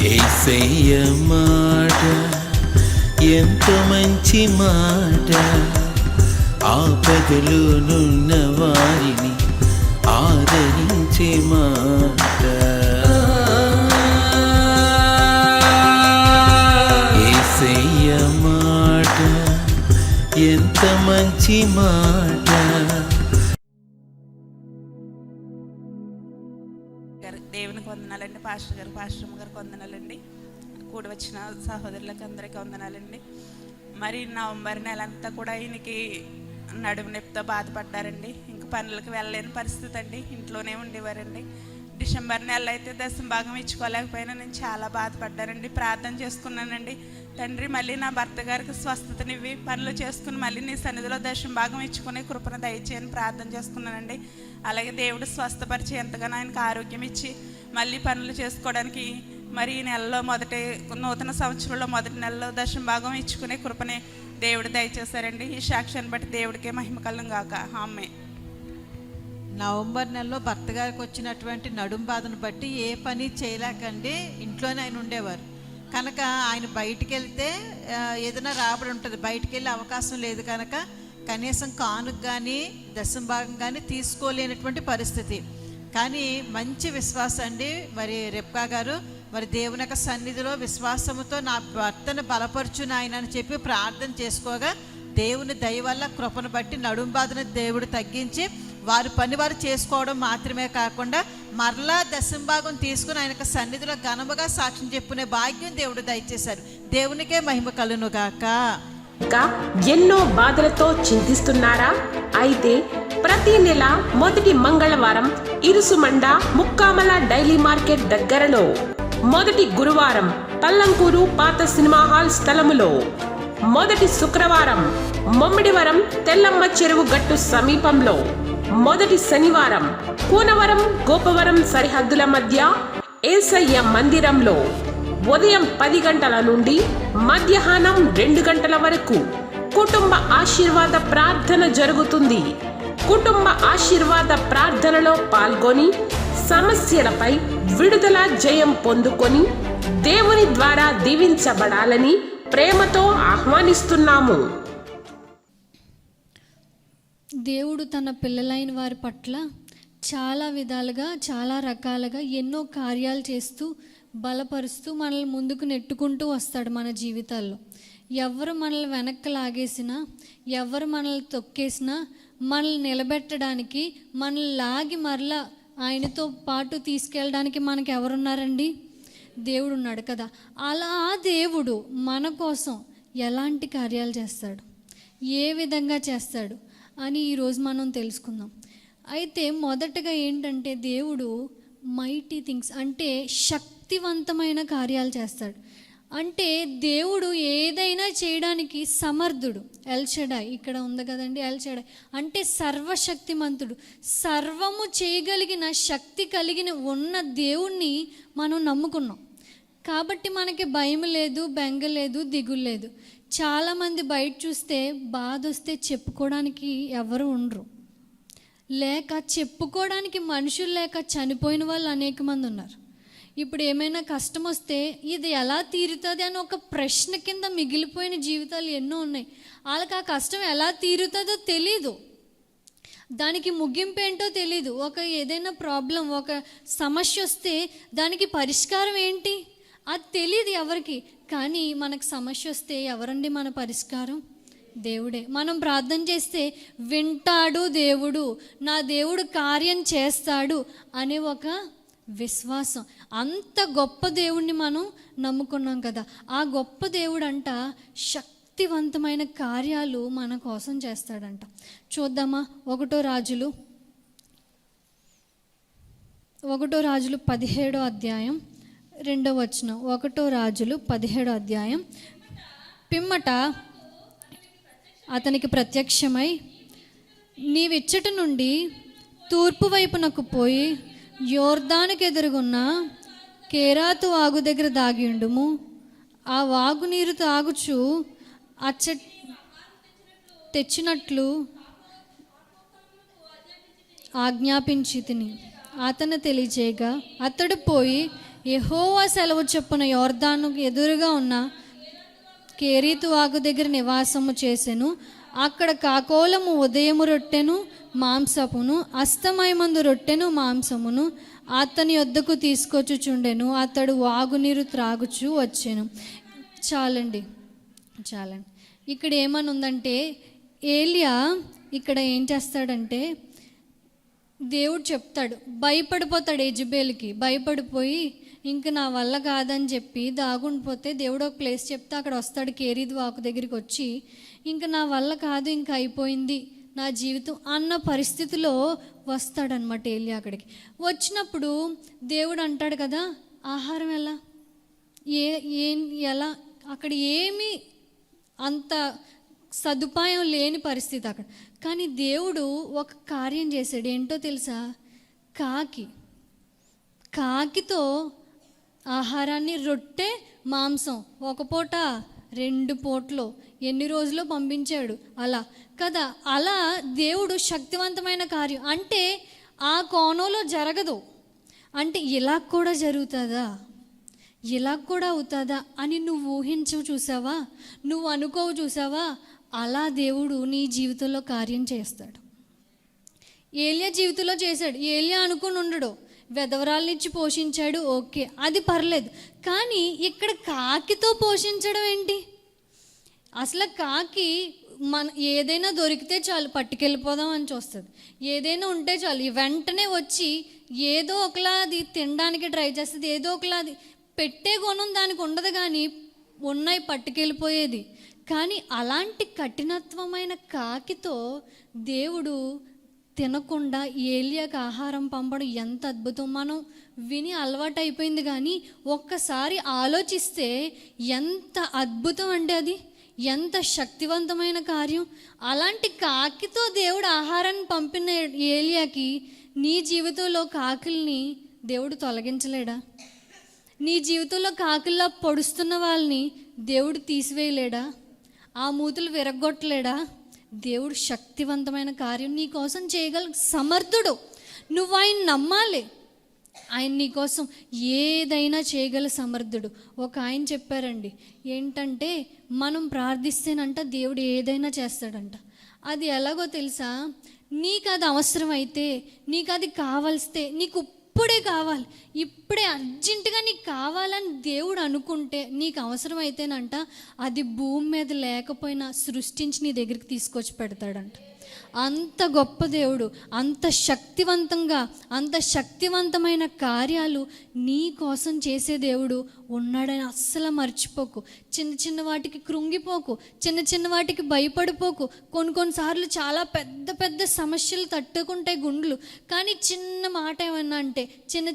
యేసయ్య మాట ఎంత మంచి మాట, ఆపదలోనున్న వారిని ఆదరించే మాట. యేసయ్య మాట ఎంత మంచి మాట. దేవునికి వందనాలండి. పాస్టర్ గారికి వందనాలండి. కూడి వచ్చిన సహోదరులకు అందరికీ వందనాలండి. మరి నవంబర్ నెల అంతా కూడా ఈయనకి నడుము నొప్పితో బాధపడ్డారండి. ఇంక పనులకు వెళ్ళలేని పరిస్థితి అండి, ఇంట్లోనే ఉండేవారండి. డిసెంబర్ నెల అయితే దశమ భాగం ఇచ్చుకోలేకపోయినా నేను చాలా బాధపడ్డానండి. ప్రార్థన చేసుకున్నానండి, తండ్రి మళ్ళీ నా భర్త గారికి స్వస్థతనివ్వి, పనులు చేసుకుని మళ్ళీ నీ సన్నిధిలో దశమ భాగం ఇచ్చుకునే కృపను దయచేయని ప్రార్థన చేసుకున్నానండి. అలాగే దేవుడు స్వస్థపరిచి ఎంతగానో ఆయనకు ఆరోగ్యం ఇచ్చి మళ్ళీ పనులు చేసుకోవడానికి మరి ఈ నెలలో నూతన సంవత్సరంలో మొదటి నెలలో దశమ భాగం ఇచ్చుకునే కృపని దేవుడు దయచేశారండి. ఈ సాక్ష్యాన్ని బట్టి దేవుడికే మహిమ కలుగును గాక. ఆమేన్. నవంబర్ నెలలో భర్త గారికి వచ్చినటువంటి నడుం బాధను బట్టి ఏ పని చేయలేకండి ఇంట్లోనే ఆయన ఉండేవారు కనుక ఆయన బయటికి వెళ్తే ఏదైనా రాబడి ఉంటుంది, బయటికి వెళ్ళే అవకాశం లేదు కనుక కనీసం కానుక కానీ దశమ భాగం కానీ తీసుకోలేనటువంటి పరిస్థితి. కానీ మంచి విశ్వాసం అండి. మరి రెప్కా గారు మరి దేవుని యొక్క సన్నిధిలో విశ్వాసముతో నా భర్తను బలపరచు నాయన అని చెప్పి ప్రార్థన చేసుకోగా దేవుని దయ వల్ల కృపను బట్టి నడుం బాధను దేవుడు తగ్గించి వారి పని వారు చేసుకోవడం మాత్రమే కాకుండా మరలా దశమ భాగం తీసుకుని ఆయన సన్నిధిలో ఘనముగా సాక్ష్యం చెప్పుకునే భాగ్యం దేవుడు దయచేశారు. దేవునికే మహిమ కలుగునుగాక. ఎన్నో బాధలతో చింతిస్తున్నారా? అయితే ప్రతి నెల మొదటి మంగళవారం ఇరుసుమండ ముక్కామల డైలీ మార్కెట్ దగ్గరలో, మొదటి గురువారం పల్లంకూరు పాత సినిమా హాల్ స్థలములో, మొదటి శుక్రవారం మొమ్మిడివరం తెల్లమ్మ చెరువు గట్టు సమీపంలో, మొదటి శనివారం కూనవరం గోపవరం సరిహద్దుల మధ్య ఏసయ్య మందిరంలో ఉదయం 10 గంటల నుండి మధ్యాహ్నం 2 గంటల వరకు కుటుంబ ఆశీర్వాద ప్రార్థన జరుగుతుంది. కుటుంబ ఆశీర్వాద ప్రార్థనలో పాల్గొని సమస్యలపై విడుదల జయం పొందుకొని దేవుని ద్వారా దీవించబడాలని ప్రేమతో ఆహ్వానిస్తున్నాము. దేవుడు తన పిల్లలైన వారి పట్ల చాలా విధాలుగా చాలా రకాలుగా ఎన్నో కార్యాలు చేస్తూ బలపరుస్తూ మనల్ని ముందుకు నెట్టుకుంటూ వస్తాడు మన జీవితాల్లో. ఎవరు మనల్ని వెనక్కి లాగేసినా, ఎవరు మనల్ని తొక్కేసినా మనల్ని నిలబెట్టడానికి, మనల్ని లాగి మరలా ఆయనతో పాటు తీసుకెళ్ళడానికి మనకి ఎవరున్నారండి? దేవుడు ఉన్నాడు కదా. అలా ఆ దేవుడు మన కోసం ఎలాంటి కార్యాలు చేస్తాడు, ఏ విధంగా చేస్తాడు అని ఈరోజు మనం తెలుసుకుందాం. అయితే మొదటగా ఏంటంటే దేవుడు మైటీ థింగ్స్ అంటే శక్తివంతమైన కార్యాలు చేస్తాడు. అంటే దేవుడు ఏదైనా చేయడానికి సమర్థుడు. ఎల్ షడాయ్ ఇక్కడ ఉంది కదండి, ఎల్ షడాయ్ అంటే సర్వశక్తిమంతుడు, సర్వము చేయగలిగిన శక్తి కలిగిన ఉన్న దేవుణ్ణి మనం నమ్ముకున్నాం కాబట్టి మనకి భయం లేదు, బెంగ లేదు, దిగులు లేదు. చాలామంది బయట చూస్తే బాధ వస్తే చెప్పుకోవడానికి ఎవరు ఉండరు, లేక చెప్పుకోవడానికి మనుషులు లేక చనిపోయిన వాళ్ళు అనేక మంది ఉన్నారు. ఇప్పుడు ఏమైనా కష్టం వస్తే ఇది ఎలా తీరుతుంది అని ఒక ప్రశ్న కింద మిగిలిపోయిన జీవితాలు ఎన్నో ఉన్నాయి. వాళ్ళకి ఆ కష్టం ఎలా తీరుతుందో తెలీదు, దానికి ముగింపు ఏంటో తెలీదు. ఏదైనా ప్రాబ్లం, ఒక సమస్య వస్తే దానికి పరిష్కారం ఏంటి అది తెలియదు ఎవరికి. కానీ మనకు సమస్య వస్తే ఎవరండి మన పరిష్కారం? దేవుడే. మనం ప్రార్థన చేస్తే వింటాడు దేవుడు, నా దేవుడు కార్యం చేస్తాడు అనే ఒక విశ్వాసం. అంత గొప్ప దేవుణ్ణి మనం నమ్ముకున్నాం కదా. ఆ గొప్ప దేవుడు అంట శక్తివంతమైన కార్యాలు మన కోసం చేస్తాడంట. చూద్దామా? 1 రాజులు 17వ అధ్యాయం 2వ వచనం. 1 రాజులు 17వ అధ్యాయం. పిమ్మట అతనికి ప్రత్యక్షమై, నీవిచ్చట నుండి తూర్పు వైపునకు పోయి యోర్దానుకు ఎదురుగున్న కేరాతు వాగు దగ్గర దాగియుండుము. ఆ వాగు నీరు తాగుచు తెచ్చినట్లు ఆజ్ఞాపించి తిని అతను తెలియజేయగా, అతడు పోయి యెహోవా సెలవు చొప్పున యోర్దానుకు ఎదురుగా ఉన్న కేరీతు వాగు దగ్గర నివాసము చేసెను. అక్కడ కాకోలము ఉదయము రొట్టెను మాంసపును అస్తమయమందు రొట్టెను మాంసమును అతని యొద్దకు తీసుకొచ్చుచుండెను. అతడు వాగునీరు త్రాగుచూ వచ్చెను. చాలండి. ఇక్కడ ఏమని ఉందంటే, ఏలియా ఇక్కడ ఏం చేస్తాడంటే, దేవుడు చెప్తాడు, భయపడిపోతాడు యెజెబెల్కి. భయపడిపోయి ఇంక నా వల్ల కాదని చెప్పి దాగుండిపోతే దేవుడు ఒక ప్లేస్ చెప్తే అక్కడ వస్తాడు. కేరీదు వాకు దగ్గరికి వచ్చి, ఇంక నా వల్ల కాదు, ఇంకా అయిపోయింది నా జీవితం అన్న పరిస్థితిలో వస్తాడనమాట ఏలియా. అక్కడికి వచ్చినప్పుడు దేవుడు అంటాడు కదా, ఆహారం ఎలా ఎలా అక్కడ ఏమీ అంత సదుపాయం లేని పరిస్థితి అక్కడ. కానీ దేవుడు ఒక కార్యం చేశాడు. ఏంటో తెలుసా? కాకితో ఆహారాన్ని, రొట్టె మాంసం, ఒక పూట 2 పూటలు ఎన్ని రోజుల్లో పంపించాడు అలా కదా. అలా దేవుడు శక్తివంతమైన కార్యం. అంటే ఆ కోణంలో జరగదు అంటే ఇలా కూడా జరుగుతుందా, ఇలా కూడా అవుతుందా అని నువ్వు ఊహించవు చూసావా, నువ్వు అనుకోవు చూసావా, అలా దేవుడు నీ జీవితంలో కార్యం చేస్తాడు. ఏలియా జీవితంలో చేశాడు. ఏలియా అనుకుని ఉండడు, వెధవరాలనిచ్చి పోషించాడు, ఓకే, అది పర్లేదు. కానీ ఇక్కడ కాకితో పోషించడం ఏంటి? అసలు కాకి ఏదైనా దొరికితే చాలు పట్టుకెళ్ళిపోదాం అని చూస్తుంది. ఏదైనా ఉంటే చాలు వెంటనే వచ్చి ఏదో ఒకలాది తినడానికి ట్రై చేస్తుంది. ఏదో ఒకలాది పెట్టే గుణం దానికి ఉండదు, కానీ ఉన్నాయి పట్టుకెళ్ళిపోయేది. కానీ అలాంటి కఠినత్వమైన కాకితో దేవుడు తినకుండా ఏలియాకి ఆహారం పంపడం ఎంత అద్భుతం. మనం విని అలవాటు అయిపోయింది, కానీ ఒక్కసారి ఆలోచిస్తే ఎంత అద్భుతం అంటే అది, ఎంత శక్తివంతమైన కార్యం. అలాంటి కాకితో దేవుడు ఆహారాన్ని పంపిన ఏలియాకి నీ జీవితంలో కాకుల్ని దేవుడు తొలగించలేడా? నీ జీవితంలో కాకుల్లా పొడుస్తున్న వాళ్ళని దేవుడు తీసివేయలేడా? ఆ మూతులు విరగొట్టలేడా? దేవుడు శక్తివంతమైన కార్యం నీ కోసం చేయగల సమర్థుడు. నువ్వు ఆయన నమ్మాలి. ఆయన నీ కోసం ఏదైనా చేయగల సమర్థుడు. ఒక ఆయన చెప్పారండి, ఏంటంటే మనం ప్రార్థిస్తేనంట దేవుడు ఏదైనా చేస్తాడంట. అది ఎలాగో తెలుసా? నీకు అది అవసరమైతే, నీకు అది కావాల్స్తే, నీకు ఇప్పుడే కావాలి, ఇప్పుడే అర్జెంటుగా నీకు కావాలని దేవుడు అనుకుంటే, నీకు అవసరమైతేనంట అది భూమి మీద లేకపోయినా సృష్టించి నీ దగ్గరికి తీసుకొచ్చి పెడతాడంట. అంత గొప్ప దేవుడు, అంత శక్తివంతంగా, అంత శక్తివంతమైన కార్యాలు నీ కోసం చేసే దేవుడు ఉన్నాడని అస్సలు మర్చిపోకు. చిన్న చిన్న వాటికి కృంగిపోకు, చిన్న చిన్న వాటికి భయపడిపోకు. కొన్నిసార్లు చాలా పెద్ద పెద్ద సమస్యలు తట్టుకుంటాయి గుండెలు, కానీ చిన్న మాట ఏమన్నా అంటే,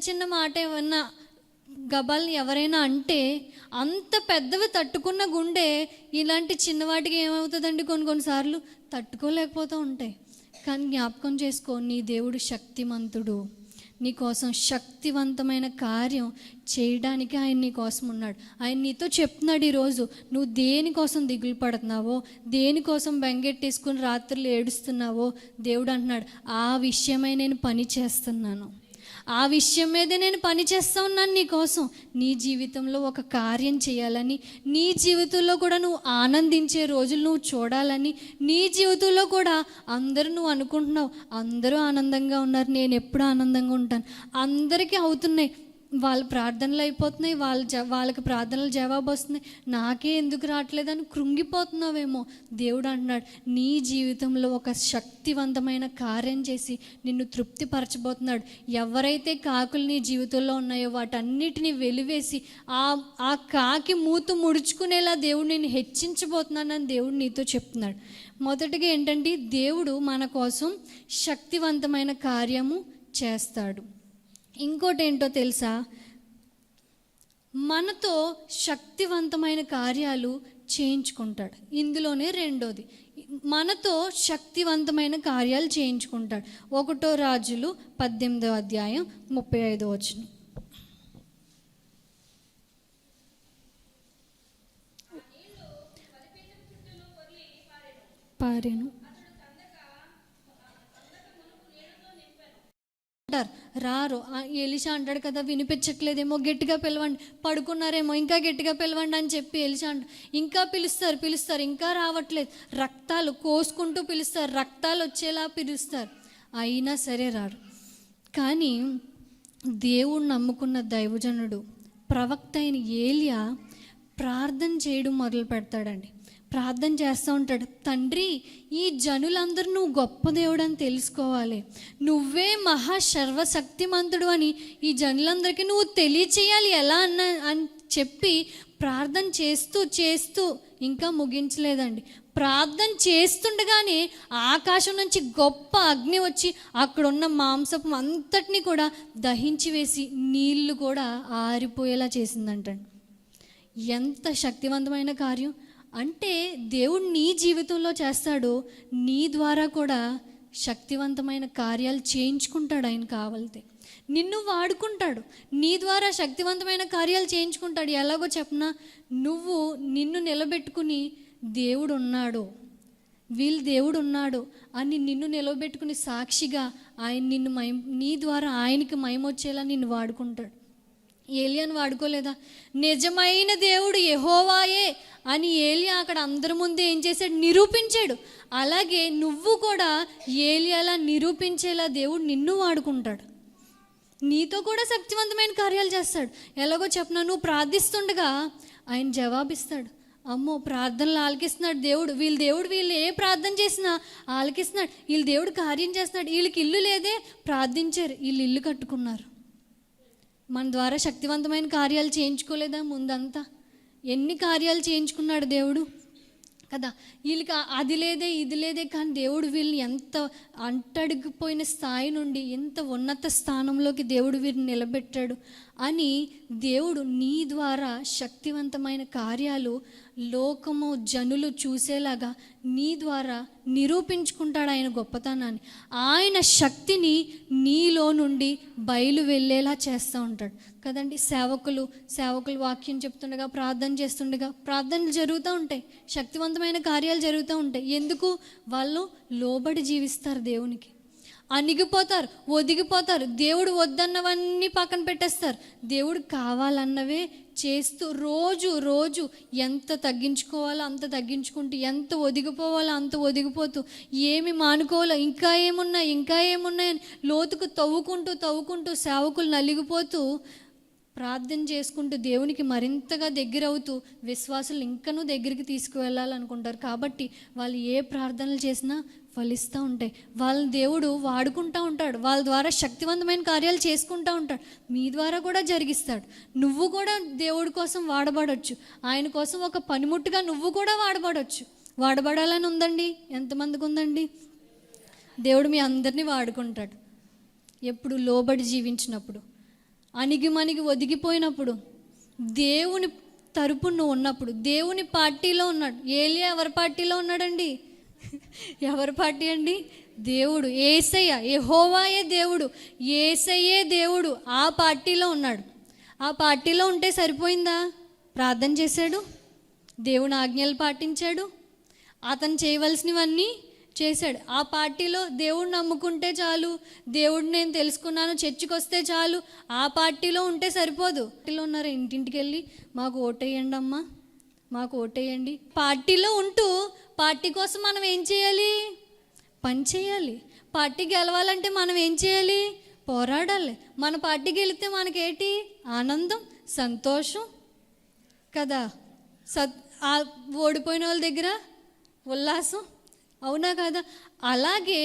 చిన్న మాట ఏమన్నా గబాల్ని ఎవరైనా అంటే, అంత పెద్దవి తట్టుకున్న గుండె ఇలాంటి చిన్నవాటికి ఏమవుతుందండి, కొన్నిసార్లు తట్టుకోలేకపోతూ ఉంటాయి. కానీ జ్ఞాపకం చేసుకో, నీ దేవుడు శక్తిమంతుడు. నీ కోసం శక్తివంతమైన కార్యం చేయడానికి ఆయన నీ కోసం ఉన్నాడు. ఆయన నీతో చెప్తున్నాడు ఈరోజు, నువ్వు దేనికోసం దిగులు పడుతున్నావో, దేనికోసం బెంగెట్టేసుకుని రాత్రులు ఏడుస్తున్నావో, దేవుడు అంటున్నాడు, ఆ విషయమై నేను పని చేస్తున్నాను, ఆ విషయం మీదే నేను పని చేస్తూ ఉన్నాను నీ కోసం. నీ జీవితంలో ఒక కార్యం చేయాలని, నీ జీవితంలో కూడా నువ్వు ఆనందించే రోజులు నువ్వు చూడాలని, నీ జీవితంలో కూడా అందరూ నువ్వు అనుకుంటున్నావు అందరూ ఆనందంగా ఉన్నారు, నేను ఎప్పుడు ఆనందంగా ఉంటాను, అందరికీ అవుతున్నాయి, వాళ్ళ ప్రార్థనలు అయిపోతున్నాయి, వాళ్ళకి ప్రార్థనలు జవాబు వస్తున్నాయి, నాకే ఎందుకు రావట్లేదని కృంగిపోతున్నావేమో. దేవుడు అంటున్నాడు, నీ జీవితంలో ఒక శక్తివంతమైన కార్యం చేసి నిన్ను తృప్తిపరచబోతున్నాడు. ఎవరైతే కాకులు నీ జీవితంలో ఉన్నాయో వాటన్నిటిని వెలివేసి ఆ కాకి మూతు ముడుచుకునేలా దేవుడు నిన్ను హెచ్చించబోతున్నానని దేవుడు నీతో చెప్తున్నాడు. మొదటిగా ఏంటంటే, దేవుడు మన కోసం శక్తివంతమైన కార్యము చేస్తాడు. ఇంకోటి ఏంటో తెలుసా? మనతో శక్తివంతమైన కార్యాలు చేయించుకుంటాడు. ఇందులోనే రెండోది, మనతో శక్తివంతమైన కార్యాలు చేయించుకుంటాడు. 1 రాజులు 18వ అధ్యాయం 35వ వచనం. పారెను రారు. ఎలీషా అంటాడు కదా, వినిపించట్లేదేమో, గట్టిగా పిలవండి, పడుకున్నారేమో, ఇంకా గట్టిగా పిలవండి అని చెప్పి ఎలీషా ఇంకా పిలుస్తారు, ఇంకా రావట్లేదు. రక్తాలు కోసుకుంటూ పిలుస్తారు, రక్తాలు వచ్చేలా పిలుస్తారు, అయినా సరే రారు. కానీ దేవుడు నమ్ముకున్న దైవజనుడు ప్రవక్త అయిన ఏలియా ప్రార్థన చేయడం మొదలు పెడతాడండి. ప్రార్థన చేస్తూ ఉంటాడు, తండ్రి ఈ జనులందరూ నువ్వు గొప్ప దేవుడు అని తెలుసుకోవాలి, నువ్వే మహా సర్వశక్తిమంతుడు అని ఈ జనులందరికీ నువ్వు తెలియచేయాలి ఎలా అని చెప్పి ప్రార్థన చేస్తూ ఇంకా ముగించలేదండి. ప్రార్థన చేస్తుండగానే ఆకాశం నుంచి గొప్ప అగ్ని వచ్చి అక్కడున్న మాంసపు అంతటిని కూడా దహించి వేసి నీళ్లు కూడా ఆరిపోయేలా చేసిందంటండి. ఎంత శక్తివంతమైన కార్యం అంటే దేవుడు నీ జీవితంలో చేస్తాడు, నీ ద్వారా కూడా శక్తివంతమైన కార్యాలు చేయించుకుంటాడు. ఆయన కావాలితే నిన్ను వాడుకుంటాడు, నీ ద్వారా శక్తివంతమైన కార్యాలు చేయించుకుంటాడు. ఎలాగో చెప్పనా, నువ్వు నిన్ను నిలబెట్టుకుని దేవుడు ఉన్నాడు, దేవుడు ఉన్నాడు అని నిన్ను నిలబెట్టుకుని సాక్షిగా ఆయన నిన్ను నీ ద్వారా ఆయనకి మహిమొచ్చేలా నిన్ను వాడుకుంటాడు. ఏలియాను వాడుకోలేదా? నిజమైన దేవుడు యెహోవాయే అని ఏలియా అక్కడ అందరి ముందు ఏం చేశాడు? నిరూపించాడు. అలాగే నువ్వు కూడా ఏలియాలా నిరూపించేలా దేవుడు నిన్ను వాడుకుంటాడు, నీతో కూడా శక్తివంతమైన కార్యాలు చేస్తాడు. ఎలాగో చెప్పనా, నువ్వు ప్రార్థిస్తుండగా ఆయన జవాబిస్తాడు. అమ్మో, ప్రార్థనలు ఆలకిస్తున్నాడు దేవుడు, వీళ్ళు ఏ ప్రార్థన చేసినా ఆలకిస్తున్నాడు, వీళ్ళ దేవుడు కార్యం చేస్తున్నాడు. వీళ్ళకి ఇల్లు లేదే, ప్రార్థించారు, వీళ్ళు ఇల్లు కట్టుకున్నారు. మన ద్వారా శక్తివంతమైన కార్యాలు చేయించుకోలేదా? ముందంతా ఎన్ని కార్యాలు చేయించుకున్నాడు దేవుడు కదా. వీళ్ళకి అది లేదే ఇది లేదే, కానీ దేవుడు వీళ్ళని ఎంత అంటడిగిపోయిన స్థాయి నుండి ఎంత ఉన్నత స్థానంలోకి దేవుడు వీరిని నిలబెట్టాడు అని దేవుడు నీ ద్వారా శక్తివంతమైన కార్యాలు లోకము జనులు చూసేలాగా నీ ద్వారా నిరూపించుకుంటాడు ఆయన గొప్పతనాన్ని. ఆయన శక్తిని నీలో నుండి బయలు వెళ్ళేలా చేస్తూ ఉంటాడు కదండి. సేవకులు వాక్యం చెప్తుండగా, ప్రార్థన చేస్తుండగా ప్రార్థనలు జరుగుతూ ఉంటాయి, శక్తివంతమైన కార్యాలు జరుగుతూ ఉంటాయి. ఎందుకు? వాళ్ళు లోబడి జీవిస్తారు, దేవునికి అణిగిపోతారు, ఒదిగిపోతారు, దేవుడు వద్దన్నవన్నీ పక్కన పెట్టేస్తారు, దేవుడు కావాలన్నవే చేస్తూ రోజు ఎంత తగ్గించుకోవాలో అంత తగ్గించుకుంటూ, ఎంత ఒదిగిపోవాలో అంత ఒదిగిపోతూ, ఏమి మానుకోవాలో ఇంకా ఏమున్నాయని లోతుకు తవ్వుకుంటూ సేవకులు నలిగిపోతూ ప్రార్థన చేసుకుంటూ దేవునికి మరింతగా దగ్గర అవుతూ విశ్వాసులు ఇంకనూ దగ్గరికి తీసుకువెళ్ళాలనుకుంటారు. కాబట్టి వాళ్ళు ఏ ప్రార్థనలు చేసినా ఫలిస్తూ ఉంటాయి, వాళ్ళని దేవుడు వాడుకుంటూ ఉంటాడు, వాళ్ళ ద్వారా శక్తివంతమైన కార్యాలు చేసుకుంటూ ఉంటాడు. మీ ద్వారా కూడా జరిగిస్తాడు. నువ్వు కూడా దేవుడి కోసం వాడబడవచ్చు, ఆయన కోసం ఒక పనిముట్టుగా నువ్వు కూడా వాడబడాలని ఉందండి. ఎంతమందికి ఉందండి? దేవుడు మీ అందరినీ వాడుకుంటాడు. ఎప్పుడు లోబడి జీవించినప్పుడు, అణిగిమణిగి ఒదిగిపోయినప్పుడు, దేవుని తరపున నువ్వు ఉన్నప్పుడు, దేవుని పార్టీలో ఉన్నాడు. ఏలియా ఎవరి పార్టీలో ఉన్నాడండి? ఎవరి పార్టీ అండి? దేవుడు, యేసయ్య, యెహోవాయే దేవుడు, యేసయ్యే దేవుడు. ఆ పార్టీలో ఉన్నాడు. ఆ పార్టీలో ఉంటే సరిపోయిందా? ప్రార్థన చేశాడు, దేవుని ఆజ్ఞలు పాటించాడు, అతను చేయవలసినవన్నీ చేశాడు. ఆ పార్టీలో దేవుడు నమ్ముకుంటే చాలు, దేవుడు నేను తెలుసుకున్నాను, చర్చికి వస్తే చాలు, ఆ పార్టీలో ఉంటే సరిపోదు. పార్టీలో ఉన్నారు, ఇంటింటికి వెళ్ళి మాకు ఓటేయండి అమ్మా, మాకు ఓటేయండి. పార్టీలో ఉంటూ పార్టీ కోసం మనం ఏం చేయాలి? పని చేయాలి. పార్టీ గెలవాలంటే మనం ఏం చేయాలి? పోరాడాలి. మన పార్టీకి వెళితే మనకేంటి? ఆనందం, సంతోషం కదా. ఓడిపోయిన వాళ్ళ దగ్గర ఉల్లాసం, అవునా కదా? అలాగే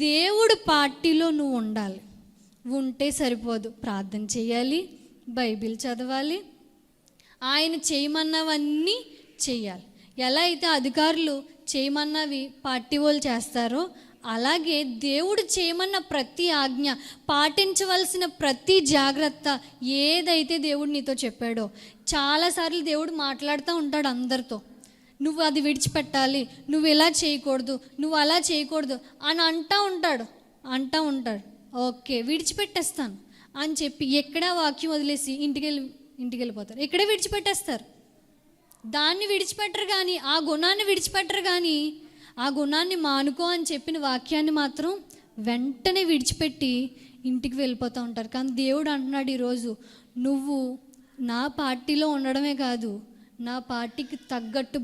దేవుడు పార్టీలో నువ్వు ఉండాలి. ఉంటే సరిపోదు, ప్రార్థన చేయాలి, బైబిల్ చదవాలి, ఆయన చేయమన్నవన్నీ చెయ్యాలి. ఎలా అయితే అధికారులు చేయమన్నవి పార్టీ వాళ్ళు చేస్తారో, అలాగే దేవుడు చేయమన్న ప్రతి ఆజ్ఞ, పాటించవలసిన ప్రతి జాగ్రత్త ఏదైతే దేవుడు నీతో చెప్పాడో, చాలాసార్లు దేవుడు మాట్లాడుతూ ఉంటాడు అందరితో. నువ్వు అది విడిచిపెట్టాలి, నువ్వు ఇలా చేయకూడదు, నువ్వు అలా చేయకూడదు అని అంటూ ఉంటాడు. ఓకే, విడిచిపెట్టేస్తాను అని చెప్పి ఎక్కడా వాక్యం వదిలేసి ఇంటికి వెళ్ళిపోతారు. ఇక్కడే విడిచిపెట్టేస్తారు. దాన్ని విడిచిపెట్టరు కానీ, ఆ గుణాన్ని విడిచిపెట్టరు కానీ, ఆ గుణాన్ని మానుకో అని చెప్పిన వాక్యాన్ని మాత్రం వెంటనే విడిచిపెట్టి ఇంటికి వెళ్ళిపోతూ ఉంటారు. కానీ దేవుడు అంటున్నాడు ఈరోజు, నువ్వు నా పార్టీలో ఉండడమే కాదు, నా పార్టీకి తగ్గట్టు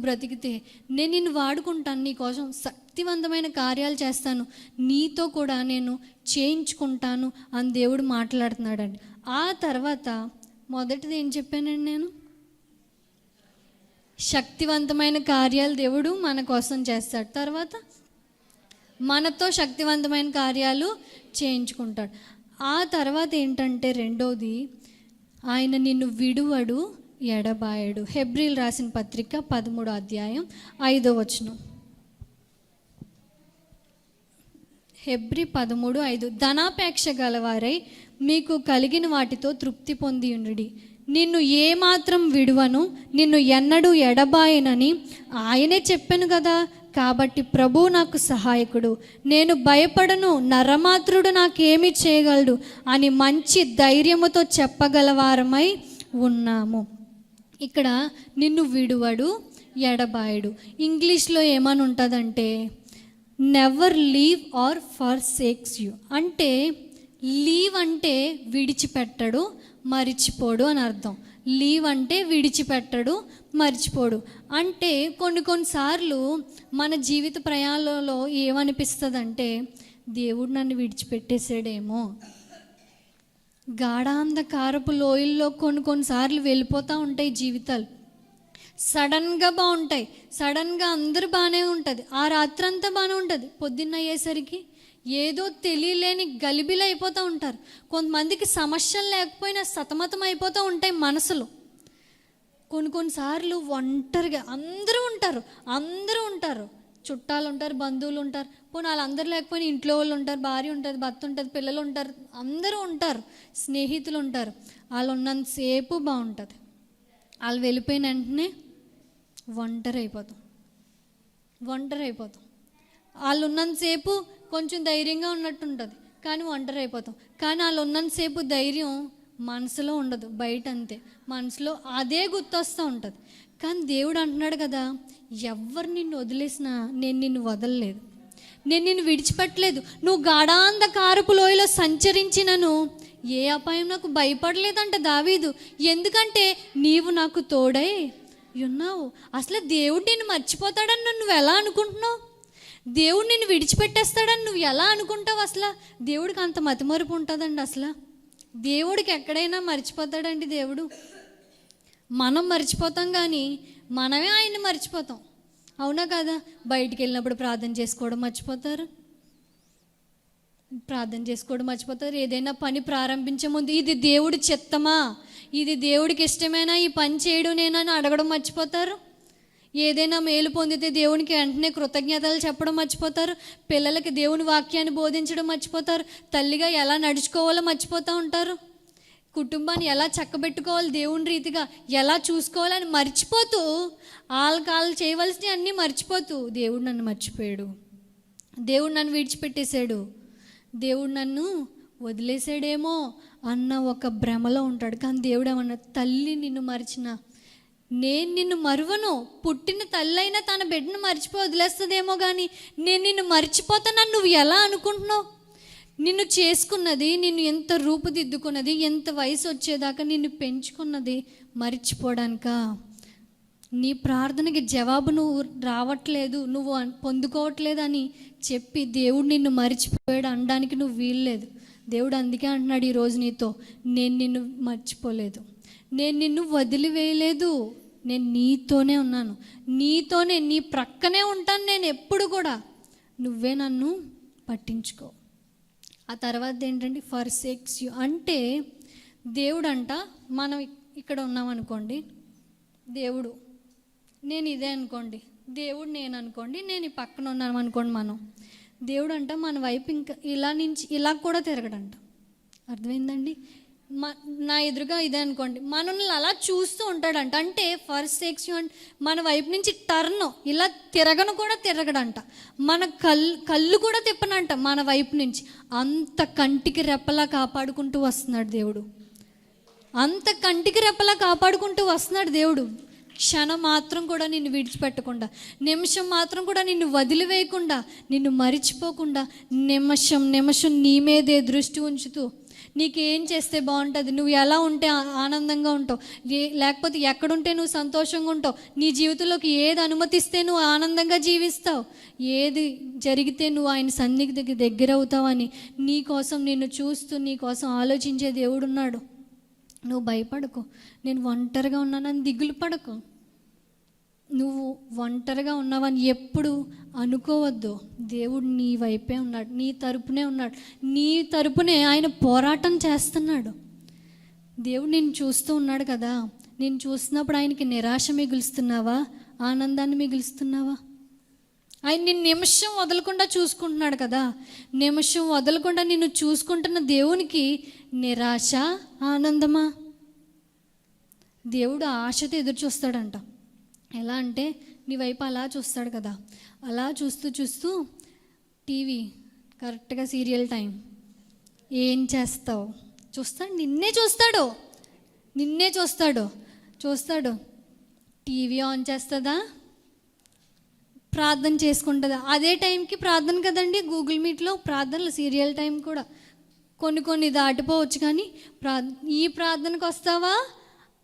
బ్రతికితే నేను నిన్ను వాడుకుంటాను, నీ కోసం శక్తివంతమైన కార్యాలు చేస్తాను, నీతో కూడా నేను చేయించుకుంటాను అని దేవుడు మాట్లాడుతున్నాడండి. ఆ తర్వాత మొదటిది ఏం చెప్పానండి నేను? శక్తివంతమైన కార్యాలు దేవుడు మన కోసం చేస్తాడు. తర్వాత మనతో శక్తివంతమైన కార్యాలు చేయించుకుంటాడు. ఆ తర్వాత ఏంటంటే రెండోది, ఆయన నిన్ను విడువడు, ఎడబాయడు. హెబ్రీలు రాసిన పత్రిక 13వ అధ్యాయం 5వ వచనం. హెబ్రీ 13:5, ధనాపేక్ష గలవారై మీకు కలిగిన వాటితో తృప్తి పొంది ఉండుడి, నిన్ను ఏమాత్రం విడువను, నిన్ను ఎన్నడూ ఎడబాయనని ఆయనే చెప్పాను కదా. కాబట్టి ప్రభు నాకు సహాయకుడు, నేను భయపడను, నరమాత్రుడు నాకేమి చేయగలడు అని మంచి ధైర్యముతో చెప్పగలవారమై ఉన్నాము. ఇక్కడ నిన్ను విడువడు, ఎడబాయడు. ఇంగ్లీష్లో ఏమని ఉంటుందంటే never leave or forsakes you. అంటే లీవ్ అంటే విడిచిపెట్టడు, మరిచిపోడు అని అర్థం. లీవ్ అంటే విడిచిపెట్టడు, మర్చిపోడు. అంటే కొన్నిసార్లు మన జీవిత ప్రయాణంలో ఏమనిపిస్తుందంటే దేవుడు నన్ను విడిచిపెట్టేసాడేమో. గాఢాంధకారపు లోయల్లో కొన్నిసార్లు వెళ్ళిపోతూ ఉంటాయి జీవితాలు. సడన్గా బాగుంటాయి, సడన్గా అందరూ బాగానే ఉంటుంది, ఆ రాత్రంతా బాగానే ఉంటుంది, పొద్దున్న అయ్యేసరికి ఏదో తెలియలేని గలిబిలు అయిపోతూ ఉంటారు. కొంతమందికి సమస్యలు లేకపోయినా సతమతం అయిపోతూ ఉంటాయి మనసులో. కొన్నిసార్లు ఒంటరిగా అందరూ ఉంటారు, చుట్టాలు ఉంటారు, బంధువులు ఉంటారు, పోనీ వాళ్ళందరూ లేకపోయినా ఇంట్లో వాళ్ళు ఉంటారు, భార్య ఉంటుంది, భర్త ఉంటుంది, పిల్లలు ఉంటారు, అందరూ ఉంటారు, స్నేహితులు ఉంటారు. వాళ్ళు ఉన్నంతసేపు బాగుంటుంది, వాళ్ళు వెళ్ళిపోయిన వెంటనే ఒంటరి అయిపోతాం. వాళ్ళు ఉన్నంతసేపు కొంచెం ధైర్యంగా ఉన్నట్టు ఉంటుంది, కానీ ఒంటరి అయిపోతాం. కానీ వాళ్ళు ఉన్నంతసేపు ధైర్యం మనసులో ఉండదు, బయట అంతే. మనసులో అదే గుర్తొస్తూ ఉంటుంది. కానీ దేవుడు అంటున్నాడు కదా, ఎవరు నిన్ను వదిలేసినా నేను నిన్ను వదలలేదు, నేను నిన్ను విడిచిపెట్టలేదు. నువ్వు గాఢాంధకారపు లోయలో సంచరించినను ఏ అపాయం నాకు భయపడలేదంట దావీదు. ఎందుకంటే నీవు నాకు తోడై ఉన్నావు. అసలు దేవుడు నిన్ను మర్చిపోతాడని నువ్వు ఎలా అనుకుంటున్నావు? దేవుడు నిన్ను విడిచిపెట్టేస్తాడని నువ్వు ఎలా అనుకుంటావు? అసలు దేవుడికి అంత మతిమరుపు ఉంటుందండి? అసలు దేవుడికి ఎక్కడైనా మర్చిపోతాడండి దేవుడు? మనం మర్చిపోతాం, కానీ మనమే ఆయన్ని మర్చిపోతాం. అవునా కదా? బయటికి వెళ్ళినప్పుడు ప్రార్థన చేసుకోవడం మర్చిపోతారు, ఏదైనా పని ప్రారంభించే ముందు ఇది దేవుడి చిత్తమా, ఇది దేవుడికి ఇష్టమేనా, ఈ పని చేయడం నేనని అడగడం మర్చిపోతారు. ఏదైనా మేలు పొందితే దేవునికి వెంటనే కృతజ్ఞతలు చెప్పడం మర్చిపోతారు. పిల్లలకి దేవుని వాక్యాన్ని బోధించడం మర్చిపోతారు. తల్లిగా ఎలా నడుచుకోవాలో మర్చిపోతూ ఉంటారు. కుటుంబాన్ని ఎలా చక్కబెట్టుకోవాలి, దేవుని రీతిగా ఎలా చూసుకోవాలని మర్చిపోతూ, వాళ్ళు చేయవలసినవి అన్నీ మర్చిపోతూ దేవుడు నన్ను మర్చిపోయాడు, దేవుడు నన్ను విడిచిపెట్టేశాడు, దేవుడు నన్ను వదిలేసాడేమో అన్న ఒక భ్రమలో ఉంటాడు. కానీ దేవుడు ఏమన్నా, తల్లి నిన్ను మరిచిన నేను నిన్ను మరువను. పుట్టిన తల్లి అయినా తన బిడ్డను మర్చిపోయి వదిలేస్తుందేమో, కానీ నేను నిన్ను మర్చిపోతానని నువ్వు ఎలా అనుకుంటున్నావు? నిన్ను చేసుకున్నది, నిన్ను ఎంత రూపుదిద్దుకున్నది, ఎంత వయసు వచ్చేదాకా నిన్ను పెంచుకున్నది మర్చిపోవడానికా? నీ ప్రార్థనకి జవాబు నువ్వు రావట్లేదు, నువ్వు పొందుకోవట్లేదు అని చెప్పి దేవుడు నిన్ను మర్చిపోయాడు అనడానికి నువ్వు వీల్లేదు. దేవుడు అందుకే అంటున్నాడు ఈరోజు నీతో, నేను నిన్ను మర్చిపోలేదు, నేను నిన్ను వదిలివేయలేదు, నేను నీతోనే ఉన్నాను, నీతోనే నీ ప్రక్కనే ఉంటాను నేను ఎప్పుడు కూడా, నువ్వే నన్ను పట్టించుకో. ఆ తర్వాత ఏంటంటే ఫర్సేక్స్ యూ అంటే దేవుడు అంట, మనం ఇక్కడ ఉన్నామనుకోండి, దేవుడు నేను ఇదే అనుకోండి, దేవుడు నేను అనుకోండి, నేను ఈ పక్కన ఉన్నాను అనుకోండి, మనం దేవుడు అంట మన వైపు ఇంకా ఇలా కూడా తిరగడంట. అర్థమైందండి? నా ఎదురుగా ఇదే అనుకోండి, మనల్ని అలా చూస్తూ ఉంటాడంట. అంటే ఫర్సేక్స్ యూ అంటే మన వైపు నుంచి టర్న్ ఇలా తిరగడంట. మన కళ్ళు కూడా తిప్పనంట మన వైపు నుంచి. అంత కంటికి రెప్పలా కాపాడుకుంటూ వస్తున్నాడు దేవుడు, అంత కంటికి రెప్పలా కాపాడుకుంటూ వస్తున్నాడు దేవుడు. క్షణం మాత్రం కూడా నిన్ను విడిచిపెట్టకుండా, నిమిషం మాత్రం కూడా నిన్ను వదిలివేయకుండా, నిన్ను మరిచిపోకుండా నిమిషం నిమిషం నీ మీదే దృష్టి ఉంచుతూ నీకేం చేస్తే బాగుంటుంది, నువ్వు ఎలా ఉంటే ఆనందంగా ఉంటావు, లేకపోతే ఎక్కడుంటే నువ్వు సంతోషంగా ఉంటావు, నీ జీవితంలోకి ఏది అనుమతిస్తే నువ్వు ఆనందంగా జీవిస్తావు, ఏది జరిగితే నువ్వు ఆయన సన్నిధికి దగ్గర అవుతావని నీ కోసం నిన్ను చూస్తూ నీ కోసం ఆలోచించే దేవుడు ఉన్నాడు. నువ్వు భయపడకు, నేను ఒంటరిగా ఉన్నానని దిగులు పడకు. నువ్వు ఒంటరిగా ఉన్నావని ఎప్పుడు అనుకోవద్దు. దేవుడు నీ వైపే ఉన్నాడు, నీ తరపునే ఉన్నాడు, నీ తరపునే ఆయన పోరాటం చేస్తున్నాడు. దేవుడు నిన్ను చూస్తూ ఉన్నాడు కదా. నేను చూస్తున్నప్పుడు ఆయనకి నిరాశ మిగులుస్తున్నావా, ఆనందాన్ని మిగులుస్తున్నావా? ఆయన నిన్ను నిమిషం వదలకుండా చూసుకుంటున్నాడు కదా. నిమిషం వదలకుండా నిన్ను చూసుకుంటున్న దేవునికి నిరాశ, ఆనందమా? దేవుడు ఆశతో ఎదురు చూస్తాడంట. ఎలా అంటే నీ వైపు అలా చూస్తాడు కదా, అలా చూస్తూ చూస్తూ టీవీ కరెక్ట్గా సీరియల్ టైం ఏం చేస్తావు చూస్తాడు, నిన్నే చూస్తాడు. టీవీ ఆన్ చేస్తుందా, ప్రార్థన చేసుకుంటుందా? అదే టైంకి ప్రార్థన కదండి, గూగుల్ మీట్లో ప్రార్థనలు సీరియల్ టైం కూడా కొన్ని దాటిపోవచ్చు, కానీ ఈ ప్రార్థనకు వస్తావా,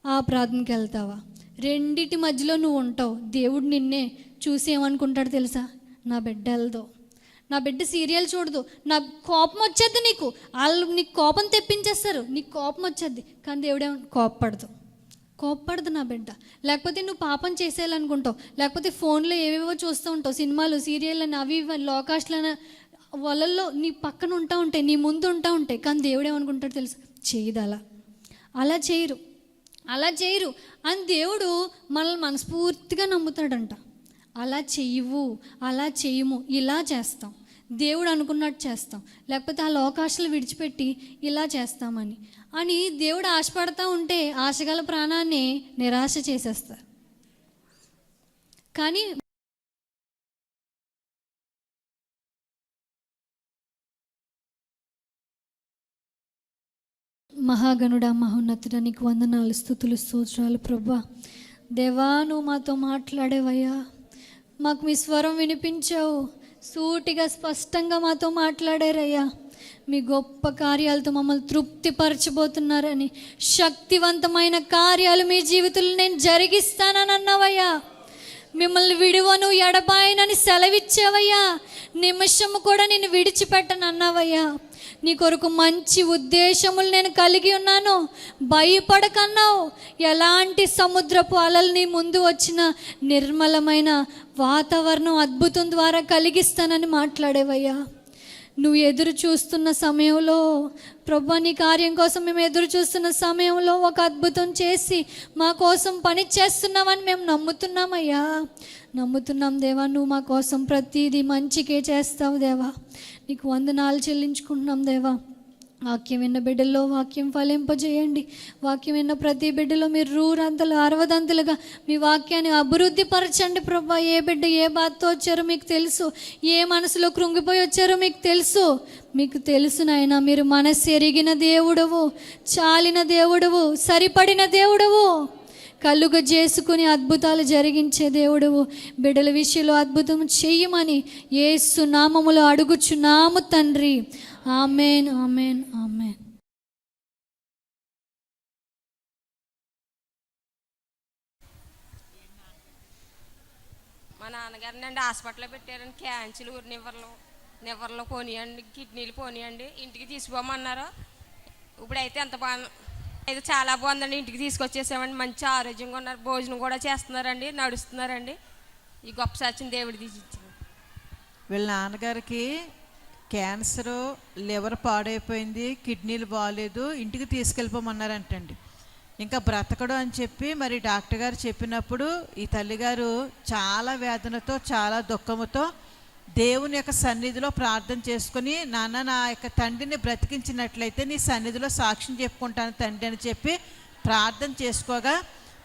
ఆ ప్రార్థనకి వెళ్తావా? రెండిటి మధ్యలో నువ్వు ఉంటావు. దేవుడు నిన్నే చూసి ఏమనుకుంటాడు తెలుసా? నా బిడ్డ వెళ్దో, నా బిడ్డ సీరియల్ చూడదు, నా కోపం వచ్చేది నీకు, వాళ్ళు నీకు కోపం తెప్పించేస్తారు, నీకు కోపం వచ్చేది, కానీ దేవుడే కోప్పడదు నా బిడ్డ. లేకపోతే నువ్వు పాపం చేసేయాలనుకుంటావు, లేకపోతే ఫోన్లో ఏవేవో చూస్తూ ఉంటావు, సినిమాలు సీరియల్ అని అవి ఇవి లోకాస్ట్లన వాళ్ళల్లో నీ పక్కన ఉంటాయి, నీ ముందు ఉంటాయి, కానీ దేవుడు ఏమనుకుంటాడు తెలుసా? చేయదు, అలా చేయరు అని దేవుడు మనల్ని మనస్ఫూర్తిగా నమ్ముతాడంట. అలా చెయ్యము, ఇలా చేస్తాం, దేవుడు అనుకున్నట్టు చేస్తాం, లేకపోతే ఆ లోకాశలు విడిచిపెట్టి ఇలా చేస్తామని దేవుడు ఆశపడతా ఉంటే ఆశగల ప్రాణాన్ని నిరాశ చేసేస్తారు. కానీ మహాగణుడా, మహోన్నతుడా, నీకు వందనాలు, స్తుతులు, స్తోత్రాలు ప్రభువా. దేవా, నువ్వు మాతో మాట్లాడేవయ్యా, మాకు మీ స్వరం వినిపించావు, సూటిగా స్పష్టంగా మాతో మాట్లాడారయ్యా. మీ గొప్ప కార్యాలతో మమ్మల్ని తృప్తిపరచబోతున్నారని, శక్తివంతమైన కార్యాలు మీ జీవితంలో నేను జరిగిస్తానని అన్నావయ్యా. మిమ్మల్ని విడువను ఎడబాయనని సెలవిచ్చావయ్యా. నిమిషము కూడా నేను విడిచిపెట్టను అన్నావయ్యా. నీ కొరకు మంచి ఉద్దేశములు నేను కలిగి ఉన్నాను, భయపడకన్నావు. ఎలాంటి సముద్రపు అలలు నీ ముందు వచ్చిన నిర్మలమైన వాతావరణం అద్భుతం ద్వారా కలిగిస్తానని మాట్లాడేవయ్యా. నువ్వు ఎదురు చూస్తున్న సమయంలో ప్రభువా, నీ కార్యం కోసం మేము ఎదురు చూస్తున్న సమయంలో ఒక అద్భుతం చేసి మా కోసం పని చేస్తున్నామని మేము నమ్ముతున్నాం దేవా. నువ్వు మా కోసం ప్రతిదీ మంచికే చేస్తావు దేవా. నీకు వందనాలు చెల్లించుకుంటున్నాం దేవా. వాక్యం విన్న బిడ్డల్లో వాక్యం ఫలింపజేయండి. వాక్యం విన్న ప్రతి బిడ్డలో మీరు 100 60 మీ వాక్యాన్ని అభివృద్ధి పరచండి ప్రభా. ఏ బిడ్డ ఏ బాధతో వచ్చారో మీకు తెలుసు, ఏ మనసులో కృంగిపోయి వచ్చారో మీకు తెలుసు నాయన. మీరు మనసు ఎరిగిన దేవుడవు, చాలిన దేవుడవు, సరిపడిన దేవుడవు, కలుగ చేసుకుని అద్భుతాలు జరిగించే దేవుడవు. బిడ్డల విషయంలో అద్భుతం చెయ్యమని యేసు నామములో అడుగుచున్నాము తండ్రి. Amen, amen, amen. మా నాన్నగారిని అండి హాస్పిటల్లో పెట్టారండి. క్యాన్సర్ నివర్లో పోనీయండి, కిడ్నీలు పోనీయండి, ఇంటికి తీసుకోమన్నారు. ఇప్పుడైతే ఎంత బాగా, అయితే చాలా బాగుందండి. ఇంటికి తీసుకొచ్చేసామండి, మంచి ఆరోగ్యంగా ఉన్నారు, భోజనం కూడా చేస్తున్నారండి, నడుస్తున్నారండి. ఈ గొప్ప సాక్ష్యం దేవుడి తీసిచ్చింది. వీళ్ళ నాన్నగారికి క్యాన్సరు, లివర్ పాడైపోయింది, కిడ్నీలు బాగాలేదు, ఇంటికి తీసుకెళ్ళిపోమన్నారంటండి. ఇంకా బ్రతకడు అని చెప్పి మరి డాక్టర్ గారు చెప్పినప్పుడు ఈ తల్లిగారు చాలా వేదనతో, చాలా దుఃఖముతో దేవుని యొక్క సన్నిధిలో ప్రార్థన చేసుకుని, నాన్న నా యొక్క తండ్రిని బ్రతికించినట్లయితే నీ సన్నిధిలో సాక్ష్యం చెప్పుకుంటాను తండ్రి అని చెప్పి ప్రార్థన చేసుకోగా,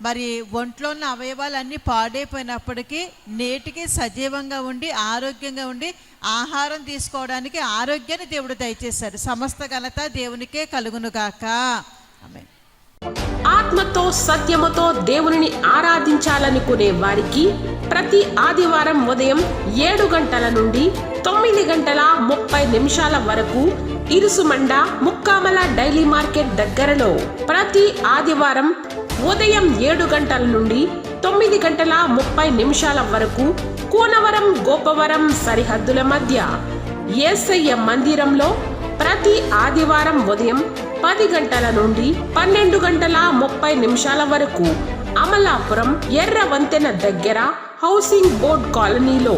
మరి ఒంట్లో ఉన్న అవయవాలన్నీ పాడైపోయినప్పటికీ నేటికి సజీవంగా ఉండి ఆరోగ్యంగా ఉండి ఆహారం తీసుకోవడానికి ఆరోగ్యాన్ని దేవుడు దయచేశారు. సమస్త ఘనత దేవునికే కలుగునుగాక. ఆమేన్. ఆత్మతో సత్యముతో దేవునిని ఆరాధించాలనుకునే వారికి ప్రతి ఆదివారం ఉదయం 7 గంటల నుండి 9:30 వరకు ఇరుసుమండ ముక్కామల డైలీ మార్కెట్ దగ్గరలో, ప్రతి ఆదివారం ఉదయం 7 గంటల నుండి 9:30 వరకు కూనవరం గోపవరం సరిహద్దుల మధ్య యేసయ్య మందిరంలో, ప్రతి ఆదివారం ఉదయం 10 గంటల నుండి 12:30 వరకు అమలాపురం ఎర్ర వంతెన దగ్గర హౌసింగ్ బోర్డ్ కాలనీలో,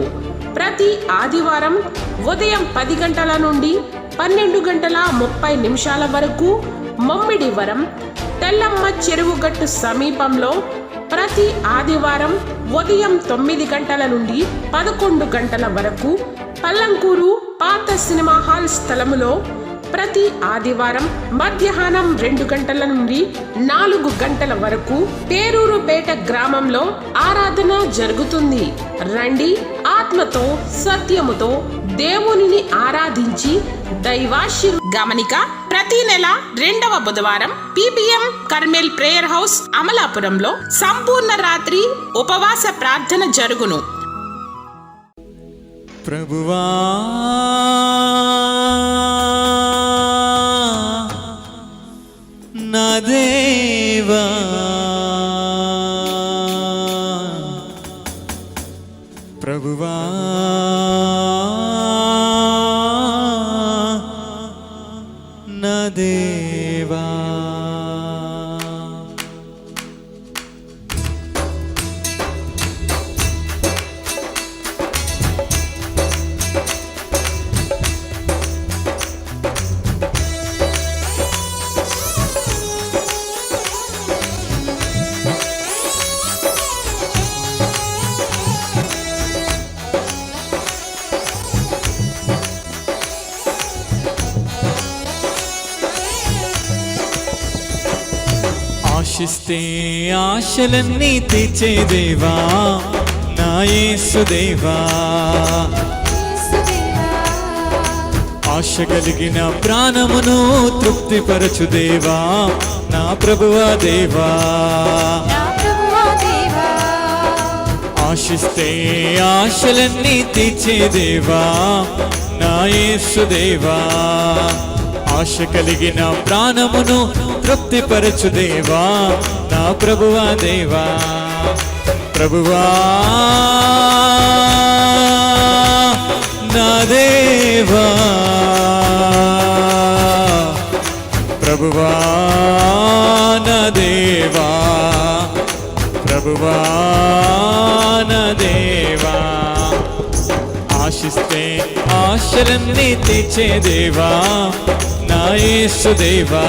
ప్రతి ఆదివారం ఉదయం 10 గంటల నుండి 12:30 వరకు మమ్మిడివరం తెల్లమ్మ చెరువుగట్టు సమీపంలో, ప్రతి ఆదివారం ఉదయం 9 గంటల నుండి 11 గంటల వరకు పల్లంకూరు పాత సినిమా హాల్ స్థలములో, ప్రతి ఆదివారం మధ్యాహ్నం 2 గంటల నుండి 4 గంటల వరకు పేరూరుపేట గ్రామంలో ఆరాధన జరుగుతుంది. రండి, ఆత్మతో సత్యముతో దేవునిని ఆరాధించి గమనిక. ప్రతి నెల 2వ బుధవారం PBM కర్మేల్ ప్రేయర్ హౌస్ అమలాపురంలో సంపూర్ణ రాత్రి ఉపవాస ప్రార్థన జరుగును. ప్రభువా నా దేవా, ప్రభువా నా దేవా. ఆశిస్తే ఆశలన్నీ తీర్చే దేవా నా యేసు దేవా, ఆశ కలిగిన ప్రాణమును తృప్తిపరచు దేవా నా ప్రభువా దేవా. ఆశిస్తే ఆశలన్నీ తీర్చే దేవా నా యేసు దేవా, ఆశ కలిగిన ప్రాణమును తృప్తిపరచు దేవా నా ప్రభువా దేవా. ప్రభువా నా దేవా, ప్రభువా నా దేవా, ప్రభువా నా దేవా. ఆశిస్తే ఆశలన్నీ తీర్చే దేవా నా యేసు దేవా,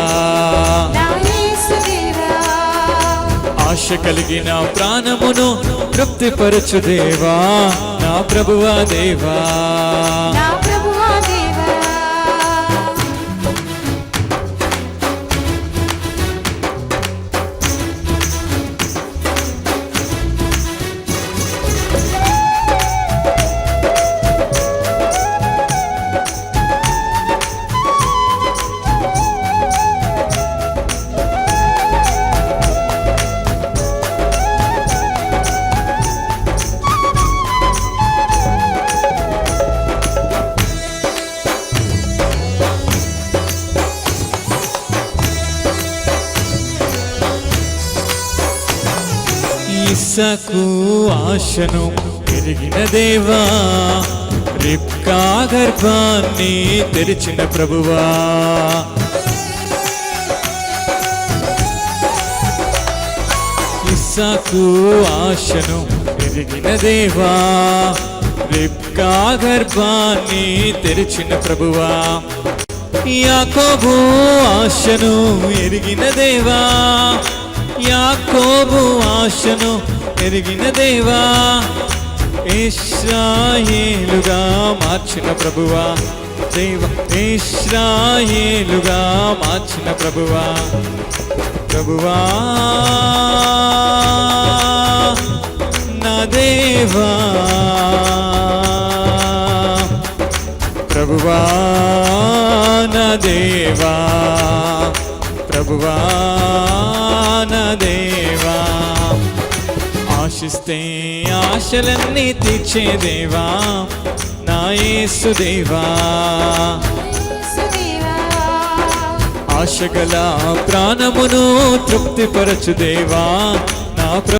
ఆశ కలిగిన ప్రాణమును తృప్తిపరచు దేవా నా ప్రభువా దేవా. ఇస్సాకు ఆశను ఎరిగిన దేవా, రిబ్కా గర్భాన్ని తెరిచిన ప్రభువా. ఇస్సాకు ఆశను ఎరిగిన దేవా, రిబ్కా గర్భాన్ని తెరిచిన ప్రభువా. యాకోబు ఆశను ఎరిగిన దేవా, యాకోబు ఆశను ఎరిగిన దేవా, ఇశ్రాయేలుగా మార్చిన ప్రభువా దేవా, ఇశ్రాయేలుగా మార్చిన ప్రభువా. ప్రభువా నా దేవా, ప్రభువా నా దేవా, ప్రభువా నా ఆశిస్తే ఆశలన్నీ తీర్చే దేవా నా యేసు దేవా ఆశగల ప్రాణమును తృప్తిపరచు దేవా